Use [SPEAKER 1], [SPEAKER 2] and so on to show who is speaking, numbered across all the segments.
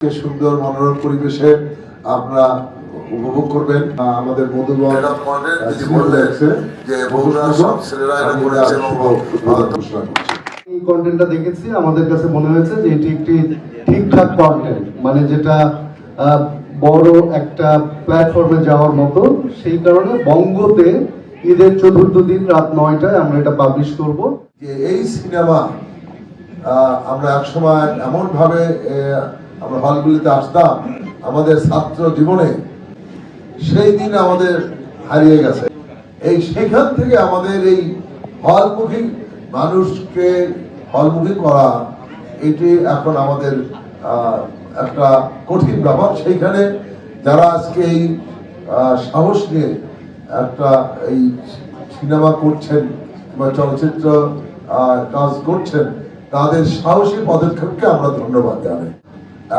[SPEAKER 1] সুন্দর মনোরম পরিবেশে আপনারা উপভোগ করবেন। আমাদের মধুবন
[SPEAKER 2] এই কন্টেন্টটা দেখেছি, আমাদের কাছে মনে হয়েছে যে এটি একটি ঠিকঠাক কন্টেন্ট, মানে যেটা বড় একটা প্ল্যাটফর্মে যাওয়ার মতো। সেই কারণে বঙ্গতে ঈদের চতুর্থ দিন রাত 9টায় আমরা এটা পাবলিশ করব।
[SPEAKER 1] যে এই সিনেমা আমরা একসময় এমন ভাবে আমরা হলগুলিতে আসতাম, আমাদের ছাত্র জীবনে সেই দিন আমাদের হারিয়ে গেছে। সেখান থেকে আমাদের এই হলমুখী মানুষকে হলমুখী করা, এটি এখন আমাদের একটা কঠিন ব্যাপার। সেইখানে যারা আজকে এই সাহস নিয়ে একটা এই সিনেমা করছেন বা চলচ্চিত্র কাজ করছেন, তাদের সাহসী পদক্ষেপকে আমরা ধন্যবাদ জানাই।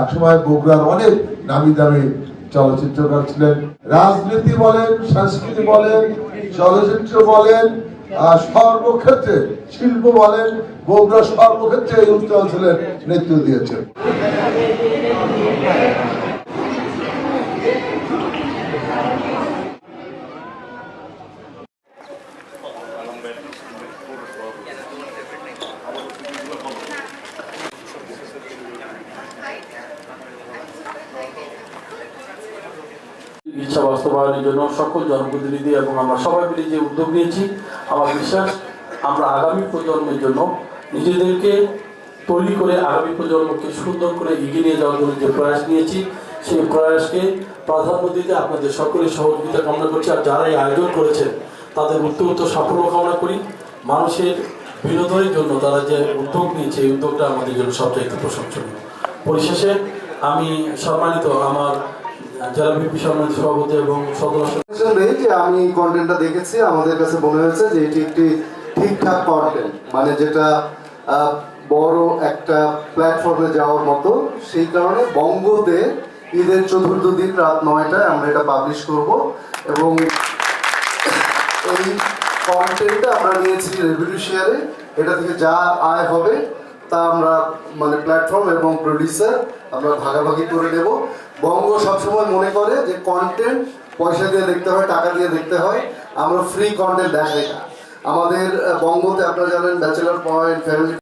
[SPEAKER 1] একসময় বগুড়ার অনেক নামি দামি চলচ্চিত্রকার ছিলেন। রাজনীতি বলেন, সংস্কৃতি বলেন, চলচ্চিত্র বলেন, সর্বক্ষেত্রে শিল্প বলেন, বগুড়া সর্বক্ষেত্রে এই অঞ্চলের নেতৃত্ব দিয়েছেন।
[SPEAKER 3] ইচ্ছা বাস্তবায়নের জন্য সকল জনপ্রতিনিধি এবং আমরা সবাই মিলে যে উদ্যোগ নিয়েছি, আমার বিশ্বাস আমরা আগামী প্রজন্মের জন্য নিজেদেরকে তৈরি করে আগামী প্রজন্মকে সুন্দর করে এগিয়ে নিয়ে যাওয়ার জন্য যে প্রয়াস নিয়েছি, সেই প্রয়াসকে প্রাধান্য দিতে আপনাদের সকলের সহযোগিতা কামনা করছি। আর যারা এই আয়োজন করেছেন তাদের উত্তর সাফল্য কামনা করি। মানুষের বিনোদনের জন্য তারা যে উদ্যোগ নিয়েছে, এই উদ্যোগটা আমাদের জন্য সবচাইতে প্রশংসনীয়। পরিশেষে আমি সম্মানিত আমার জেলা বিএনপি সম্মানিত সভাপতি এবং সদস্য
[SPEAKER 2] যে আমি এই কন্টেন্টটা দেখেছি, আমাদের কাছে মনে হয়েছে যে এটি একটি ঠিকঠাক কন্টেন্ট, মানে যেটা বড় একটা প্ল্যাটফর্মে যাওয়ার মতো। সেই কারণে বঙ্গতে ঈদের চতুর্থ দিন রাত 9টায় আমরা এটা পাবলিশ করব। এবং এই কন্টেন্টটা আমরা নিয়েছি রেভিনিউ শেয়ারে। এটা থেকে যা আয় হবে তা আমরা মানে প্ল্যাটফর্ম এবং প্রডিউসার আমরা ভাগাভাগি করে নেব। বঙ্গ সবসময় মনে করে যে কন্টেন্ট পয়সা দিয়ে দেখতে হয়, টাকা দিয়ে দেখতে হয়, আমরা ফ্রি কন্টেন্ট দেখাই না। আমাদের বঙ্গতে আপনারা জানেন ব্যাচেলর পয়েন্ট, ফ্যামিলি